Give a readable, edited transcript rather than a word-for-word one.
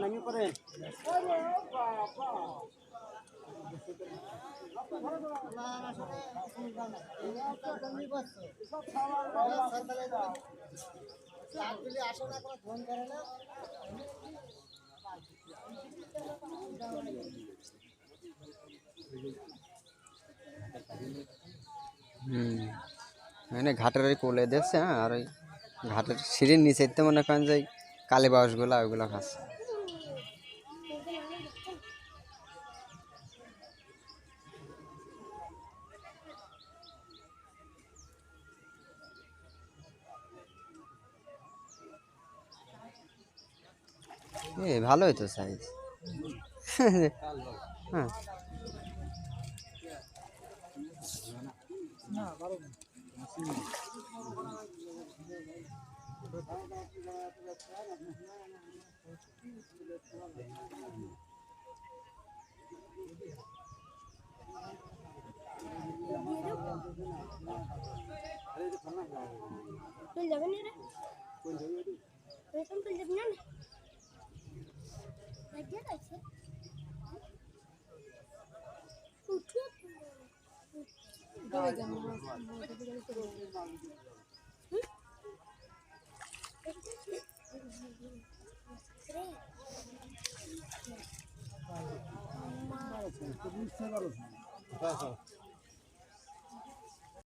নামি পড়ে আসে না, কোনো ফোন করে না। মানে ঘাটের ওই কোলে দেখছে, হ্যাঁ, আর ওই ঘাটের সিঁড়ির নিচে মনে করেন যে কালী বাউসগুলা ওইগুলো খাচ্ছে। ভালোই তো সাইজ। হ্যাঁ,